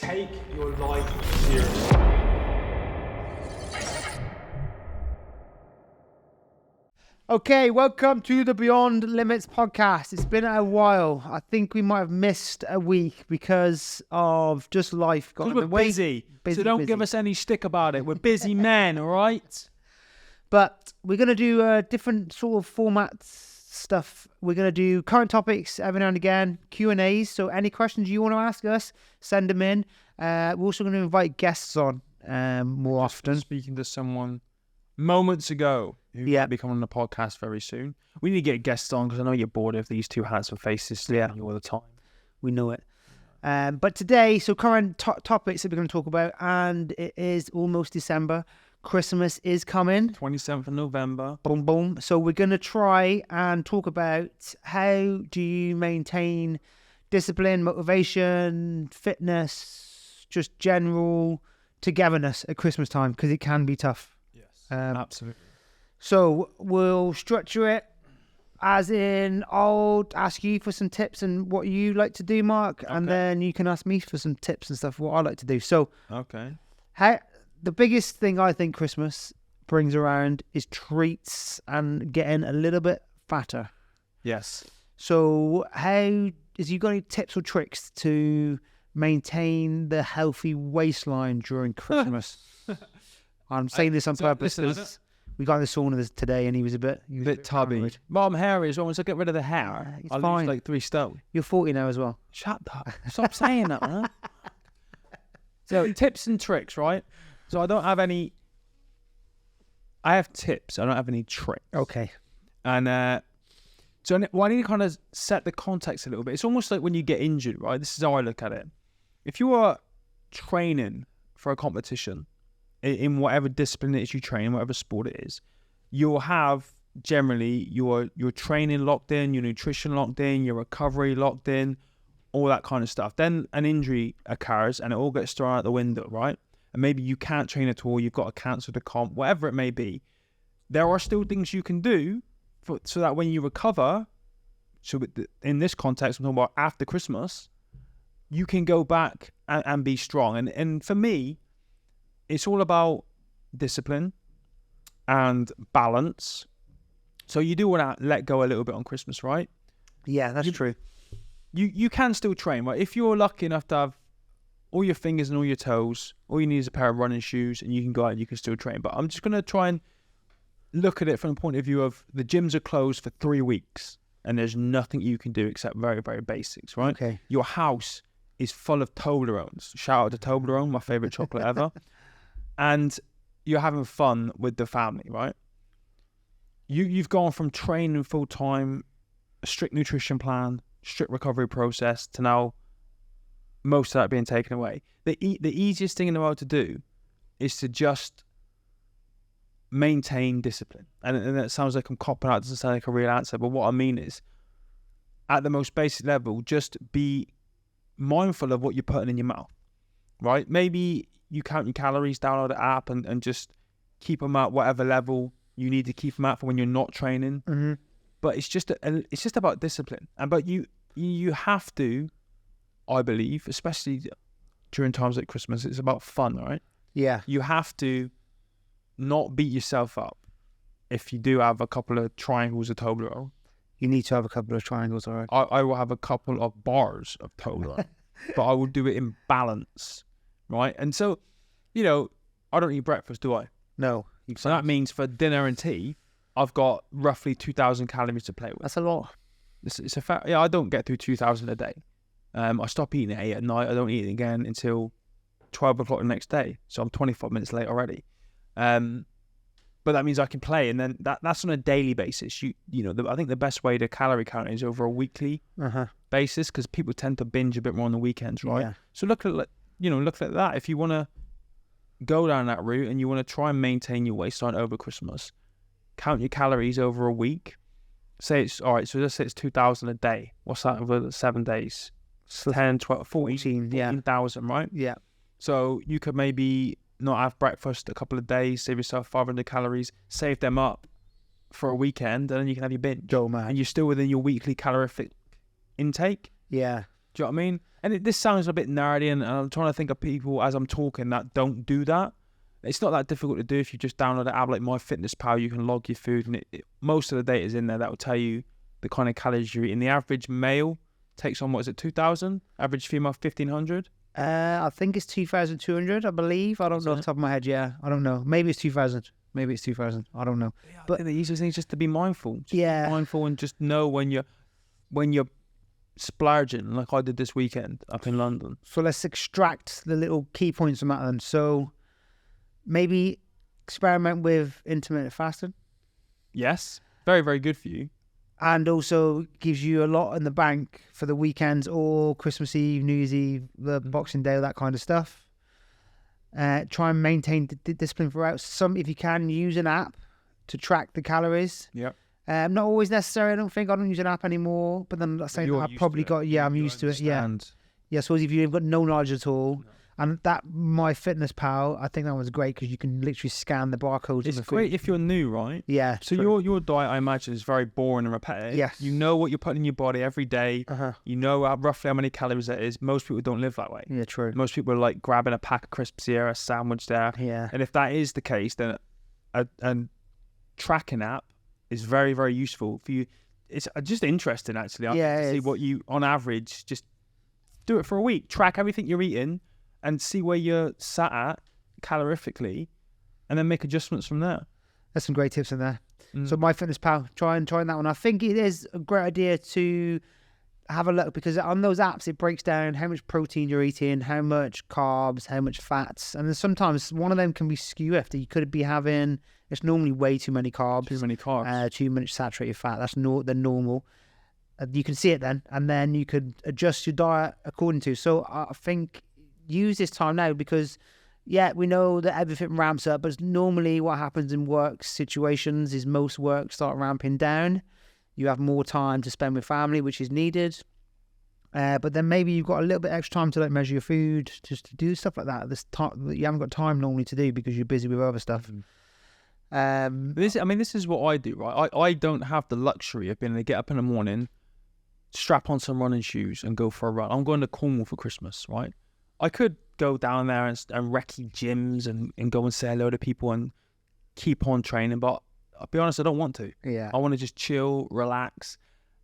take your life seriously. Okay, welcome to the Beyond Limits podcast. It's been a while. I think we might have missed a week because of just life. Because we're busy, so don't give us any stick about it. We're busy men, all right? But we're going to do a different sort of format stuff. We're going to do current topics every now and again, Q&As. So any questions you want to ask us, send them in. We're also going to invite guests on more often. Speaking to someone moments ago who might be coming on the podcast very soon. We need to get guests on because I know you're bored of these two handsome faces staring at you all the time. We know it. But today, so current topics that we're going to talk about, and it is almost December. Christmas is coming. 27th of November. Boom, boom. So we're going to try and talk about how do you maintain discipline, motivation, fitness, just general togetherness at Christmas time, because it can be tough. Yes, absolutely. So we'll structure it as in I'll ask you for some tips and what you like to do, Mark, and then you can ask me for some tips and stuff what I like to do. So the biggest thing I think Christmas brings around is treats and getting a little bit fatter. Yes. So you got any tips or tricks to maintain the healthy waistline during Christmas? I'm saying this on purpose. We got in the sauna today and he was a bit tubby. Hammered. Well, I'm hairy as well. Once I get rid of the hair, It's I fine. lose like 3 stone. You're 40 now as well. Shut up. Stop saying that, man. So, tips and tricks, right? So, I don't have any... I have tips. I don't have any tricks. Okay. And I need to kind of set the context a little bit. It's almost like when you get injured, right? This is how I look at it. If you are training for a competition, in whatever discipline it is you train, whatever sport it is, you'll have generally your training locked in, your nutrition locked in, your recovery locked in, all that kind of stuff. Then an injury occurs and it all gets thrown out the window, right? And maybe you can't train at all, you've got to cancel the comp, whatever it may be. There are still things you can do so that when you recover, so in this context, I'm talking about after Christmas, you can go back and be strong. And for me, it's all about discipline and balance. So you do want to let go a little bit on Christmas, right? Yeah, that's true. You can still train, right? If you're lucky enough to have all your fingers and all your toes, all you need is a pair of running shoes and you can go out and you can still train. But I'm just going to try and look at it from the point of view of the gyms are closed for 3 weeks and there's nothing you can do except very, very basics, right? Okay. Your house is full of Toblerones. Shout out to Toblerone, my favorite chocolate ever. And you're having fun with the family, right? You've gone from training full-time, a strict nutrition plan, strict recovery process, to now most of that being taken away. The easiest thing in the world to do is to just maintain discipline. And that sounds like I'm copping out, it doesn't sound like a real answer, but what I mean is, at the most basic level, just be mindful of what you're putting in your mouth, right? Maybe you count your calories, download the app and just keep them at whatever level you need to keep them at for when you're not training. Mm-hmm. But it's just about discipline. But you have to, I believe, especially during times like Christmas, it's about fun, right? Yeah. You have to not beat yourself up if you do have a couple of triangles of Toblerone. You need to have a couple of triangles, all right? I will have a couple of bars of Toblerone, but I will do it in balance, right? And so, I don't eat breakfast, do I? No. So that means for dinner and tea, I've got roughly 2,000 calories to play with. That's a lot. It's a fact. Yeah, I don't get through 2,000 a day. I stop eating at 8 at night. I don't eat it again until 12 o'clock the next day. So I'm 25 minutes late already. But that means I can play, and then that's on a daily basis. I think the best way to calorie count is over a weekly basis, because people tend to binge a bit more on the weekends, right? Yeah. So look at that. If you want to go down that route and you want to try and maintain your waistline over Christmas, count your calories over a week. Say it's all right. So let's say it's 2,000 a day. What's that over 7 days? 10, 12, 14,000, right? Yeah. So you could maybe not have breakfast a couple of days, save yourself 500 calories, save them up for a weekend, and then you can have your binge. Go, man. And you're still within your weekly calorific intake. Yeah. Do you know what I mean? And this sounds a bit nerdy, and I'm trying to think of people as I'm talking that don't do that. It's not that difficult to do if you just download an app like MyFitnessPal. You can log your food, and most of the data is in there that will tell you the kind of calories you're eating. The average male takes on, what is it, 2,000? Average female, 1,500? I think it's 2,200, I believe. I don't know off the top of my head, yeah. I don't know. Maybe it's 2,000. Maybe it's 2,000. I don't know. Yeah, But the easiest thing is just to be mindful. Just yeah. be mindful and just know when you're splurging, like I did this weekend up in London. So let's extract the little key points from that then. So maybe experiment with intermittent fasting. Yes, very, very good for you. And also gives you a lot in the bank for the weekends or Christmas Eve, New Year's Eve, the Boxing Day, that kind of stuff. Try and maintain discipline throughout. If you can, use an app to track the calories. Yeah. Not always necessary, I don't think. I don't use an app anymore. But then that's saying I've probably got, I'm used to it. Yeah. Yeah, so if you've got no knowledge at all, and that MyFitnessPal, I think that one's great because you can literally scan the barcodes. It's great if you're new, right? Yeah. So your diet, I imagine, is very boring and repetitive. Yes. You know what you're putting in your body every day. Uh-huh. You know roughly how many calories that is. Most people don't live that way. Yeah, true. Most people are like grabbing a pack of crisps here, a sandwich there. Yeah. And if that is the case, then a tracking app is very, very useful for you. It's just interesting, actually. I think, to see what you, on average, just do it for a week. Track everything you're eating and see where you're sat at calorifically, and then make adjustments from there. There's some great tips in there. So MyFitnessPal, try that one. I think it is a great idea to have a look because on those apps it breaks down how much protein you're eating, how much carbs, how much fats, and then sometimes one of them can be skew after. You could be having, it's normally way too many carbs. Too much saturated fat. That's the normal. You can see it then, and then you could adjust your diet according to. So I think use this time now because, yeah, we know that everything ramps up, but normally what happens in work situations is most work start ramping down. You have more time to spend with family, which is needed. But then maybe you've got a little bit extra time to like measure your food, just to do stuff like that. This time that you haven't got time normally to do because you're busy with other stuff. This is what I do, right? I don't have the luxury of being able to get up in the morning, strap on some running shoes and go for a run. I'm going to Cornwall for Christmas, right? I could go down there and recce gyms and go and say hello to people and keep on training, but I'll be honest, I don't want to. Yeah. I want to just chill, relax.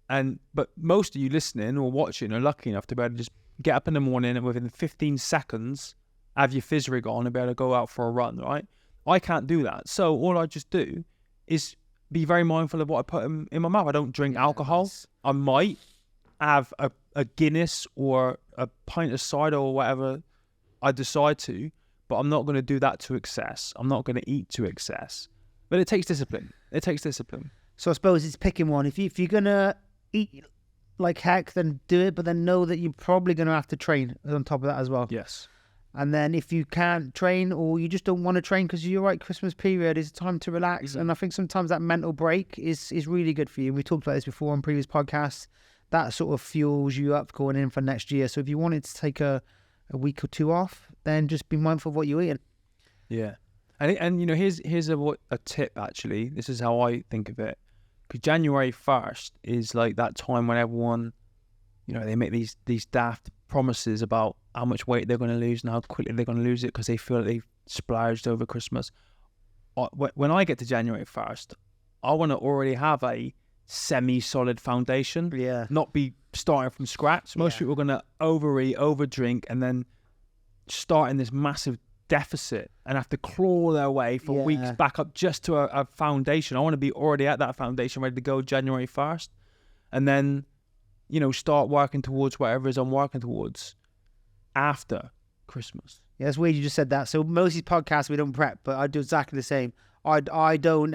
But most of you listening or watching are lucky enough to be able to just get up in the morning and within 15 seconds have your fizz rig on and be able to go out for a run, right? I can't do that. So all I just do is be very mindful of what I put in my mouth. I don't drink alcohol. I might have a Guinness or a pint of cider or whatever I decide to, but I'm not going to do that to excess. I'm not going to eat to excess. But it takes discipline. So I suppose it's picking one. If you're going to eat like heck, then do it, but then know that you're probably going to have to train on top of that as well. Yes. And then if you can't train or you just don't want to train because you're right, Christmas period is time to relax. Mm-hmm. And I think sometimes that mental break is really good for you. We talked about this before on previous podcasts. That sort of fuels you up going in for next year. So if you wanted to take a week or two off, then just be mindful of what you're eating. Yeah. And you know, here's a tip, actually. This is how I think of it. Because January 1st is like that time when everyone, you know, they make these daft promises about how much weight they're going to lose and how quickly they're going to lose it because they feel like they've splurged over Christmas. When I get to January 1st, I want to already have a semi-solid foundation. Yeah. Not be starting from scratch. Most people are going to overeat, overdrink, and then start in this massive deficit and have to claw their way for weeks back up just to a foundation. I want to be already at that foundation, ready to go January 1st. And then, you know, start working towards whatever it is I'm working towards after Christmas. Yeah, it's weird you just said that. So most of these podcasts we don't prep, but I do exactly the same. I don't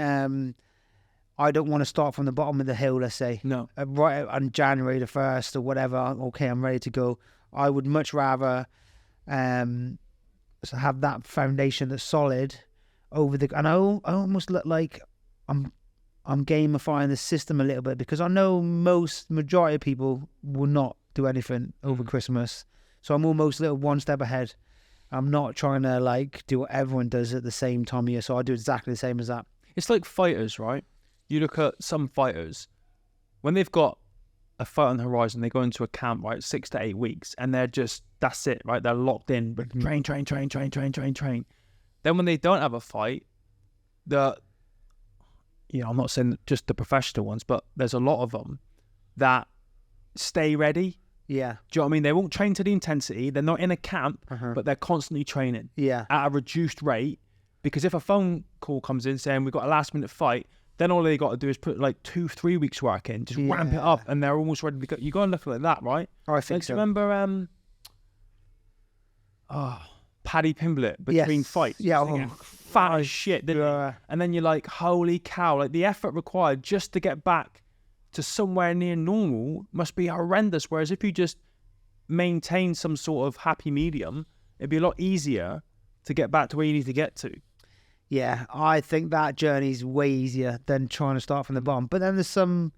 want to start from the bottom of the hill, let's say. No. Right on January the 1st or whatever, okay, I'm ready to go. I would much rather have that foundation that's solid over the... And I almost look like I'm gamifying the system a little bit because I know majority of people will not do anything over Christmas. So I'm almost a little one step ahead. I'm not trying to like do what everyone does at the same time of year. So I do exactly the same as that. It's like fighters, right? You look at some fighters, when they've got a fight on the horizon, they go into a camp, right, 6 to 8 weeks, and that's it, right? They're locked in, but train. Then when they don't have a fight, I'm not saying just the professional ones, but there's a lot of them that stay ready. Yeah. Do you know what I mean? They won't train to the intensity. They're not in a camp, but they're constantly training at a reduced rate. Because if a phone call comes in saying we've got a last minute fight, then all they got to do is put like 2-3 weeks work in, just ramp it up, and they're almost ready to go. You got to look at it like that, right? I think so. Remember, Paddy Pimblett between fights. Yeah, fat as shit, didn't he? And then you're like, holy cow! Like the effort required just to get back to somewhere near normal must be horrendous. Whereas if you just maintain some sort of happy medium, it'd be a lot easier to get back to where you need to get to. Yeah, I think that journey is way easier than trying to start from the bottom. But then there's some,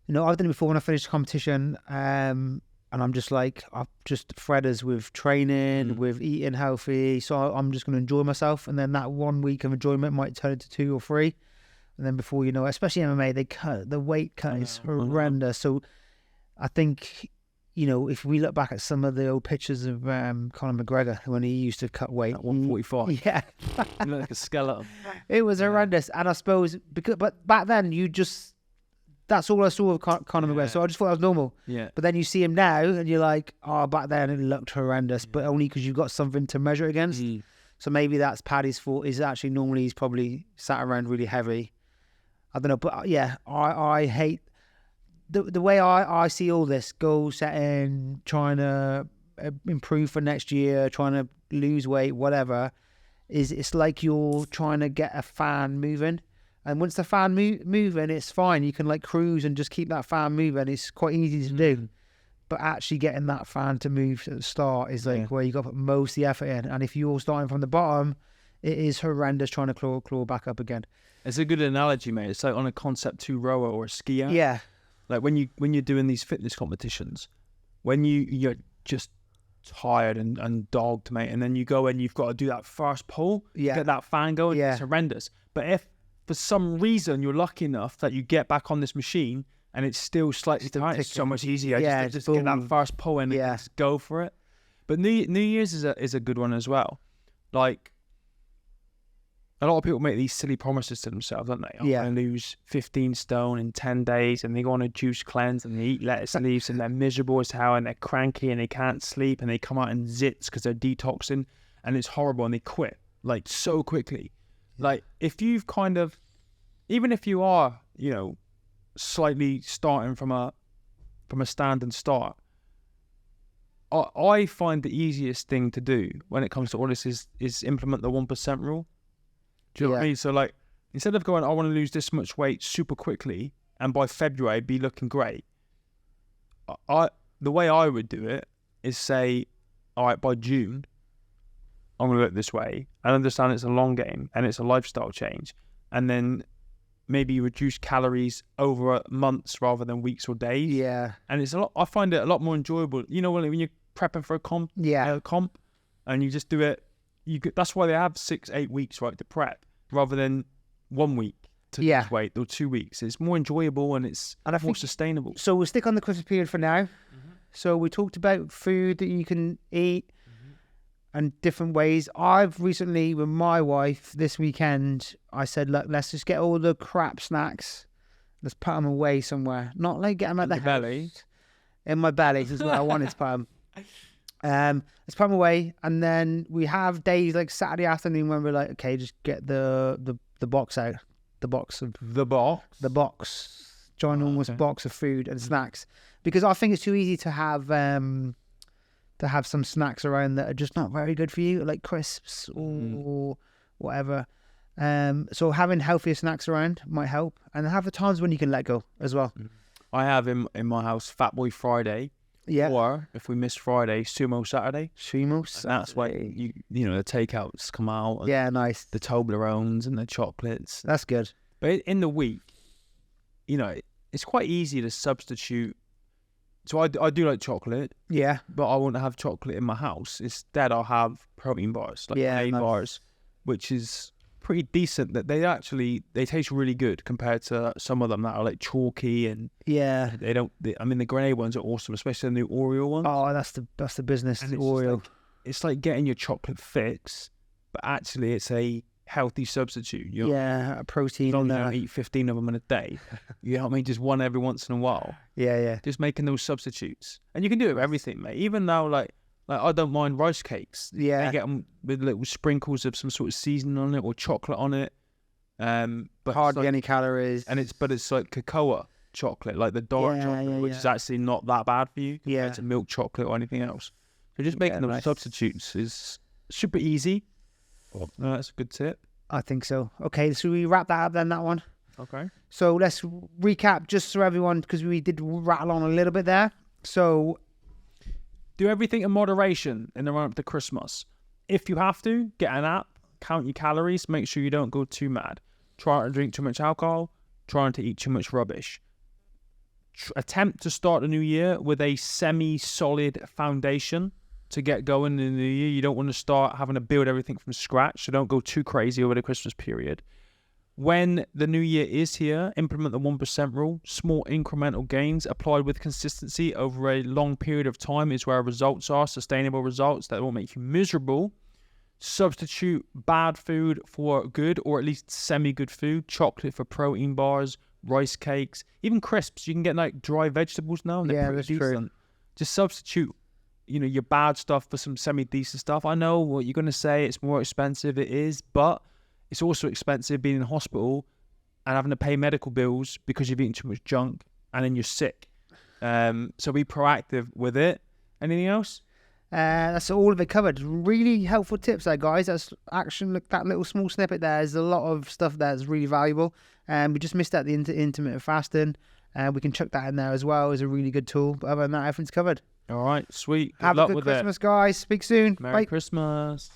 I've done it before when I finished the competition, and I'm just like, I've just fredders with training, with eating healthy. So I'm just going to enjoy myself. And then that 1 week of enjoyment might turn into 2 or 3. And then before you know it, especially MMA, the weight cut is horrendous. So I think, if we look back at some of the old pictures of Conor McGregor when he used to cut weight. At 145. Yeah. You look like a skeleton. It was horrendous. And I suppose, but back then that's all I saw of Conor McGregor. So I just thought that was normal. Yeah. But then you see him now and you're like, oh, back then it looked horrendous, but only because you've got something to measure against. So maybe that's Paddy's fault. Is actually normally he's probably sat around really heavy. I don't know. But yeah, I hate the way I see all this goal setting, trying to improve for next year, trying to lose weight, whatever, it's like you're trying to get a fan moving. And once the fan moving, it's fine. You can like cruise and just keep that fan moving. It's quite easy to do. But actually getting that fan to move at the start is like where you got to put most of the effort in. And if you're starting from the bottom, it is horrendous trying to claw back up again. It's a good analogy, mate. It's like on a Concept 2 rower or a skier. Yeah. Like when you're doing these fitness competitions, when you're just tired and dogged, mate, and then you go and you've got to do that first pull, get that fan going, it's horrendous. But if for some reason you're lucky enough that you get back on this machine and it's still slightly tight, it's so much easier. Just get that first pull in and just go for it. But New Year's is a good one as well. Like, a lot of people make these silly promises to themselves, don't they? I'm going to lose 15 stone in 10 days, and they go on a juice cleanse, and they eat lettuce leaves, and they're miserable as hell, and they're cranky, and they can't sleep, and they come out in zits because they're detoxing, and it's horrible, and they quit, like, so quickly. Like, if you've kind of, even if you are, slightly starting from a standing start, I find the easiest thing to do when it comes to all this is implement the 1% rule. Do you know what I mean? So, like, instead of going, I want to lose this much weight super quickly and by February be looking great, the way I would do it is say, all right, by June, I'm going to look this way. I understand it's a long game and it's a lifestyle change. And then maybe you reduce calories over months rather than weeks or days. Yeah. And I find it a lot more enjoyable. When you're prepping for a comp, and you just do it, that's why they have 6-8 weeks, right, to prep rather than 1 week to lose weight or 2 weeks. It's more enjoyable and it's more sustainable. So we'll stick on the Christmas period for now. So we talked about food that you can eat and different ways. I've recently, with my wife, this weekend, I said, look, let's just get all the crap snacks. Let's put them away somewhere. Not like get them at the belly. In my belly is where I wanted to put them. Let's put them away, and then we have days like Saturday afternoon when we're like, okay, just get the box out, the box, ginormous box of food and snacks, because I think it's too easy to have some snacks around that are just not very good for you, like crisps or whatever. So having healthier snacks around might help, and have the times when you can let go as well. I have in my house Fat Boy Friday. Yeah. Or if we miss Friday, Sumo Saturday. Sumo Saturday. And that's why the takeouts come out. Yeah, nice. The Toblerones and the chocolates. That's good. But in the week, it's quite easy to substitute. So I do like chocolate. Yeah. But I won't have chocolate in my house. Instead, I'll have protein bars, like A bars, which is pretty decent. That they taste really good compared to some of them that are like chalky and Yeah. I mean, the grenade ones are awesome, especially the new Oreo ones. Oh, that's the business. And The it's just Oreo. like, it's like getting your chocolate fix, but actually it's a healthy substitute. You know, Yeah, protein as long in as you there. don't eat 15 of them in a day, you know what I mean? Just one every once in a while. Yeah. Just making those substitutes, and you can do it with everything, mate. Even now, like I don't mind rice cakes. Yeah. They get them with little sprinkles of some sort of seasoning on it or chocolate on it. But Hardly it's like, any calories. and it's like cocoa chocolate, like the dark Yeah, chocolate, which yeah. is actually not that bad for you compared Yeah. to milk chocolate or anything else. So just making those nice. substitutes is super easy. That's a good tip. I think so. Okay, so we wrap that up then, that one. Okay. So let's recap just so everyone, because we did rattle on a little bit there. So Do everything in moderation in the run up to Christmas. If you have to, get an app, count your calories, make sure you don't go too mad. Try not to drink too much alcohol, try not to eat too much rubbish. Attempt to start the new year with a semi-solid foundation to get going in the new year. You don't want to start having to build everything from scratch, so don't go too crazy over the Christmas period. When the new year is here, implement the 1% rule. Small incremental gains applied with consistency over a long period of time is where results are, sustainable results that won't make you miserable. Substitute bad food for good, or at least semi-good food. Chocolate for protein bars, rice cakes, even crisps. You can get like dry vegetables now, and they're pretty that's true. decent. Just substitute, your bad stuff for some semi-decent stuff. I know what you're going to say, it's more expensive. It is, but it's also expensive being in hospital and having to pay medical bills because you've eaten too much junk and then you're sick. So be proactive with it. Anything else? that's all of it covered. Really helpful tips there, guys. That's look, that little small snippet there is a lot of stuff that's really valuable. We just missed out the intermittent fasting. We can chuck that in there as well as a really good tool. But other than that, everything's covered. All right, sweet. Good Have luck a good with Christmas, guys. Speak soon. Merry Bye. Christmas.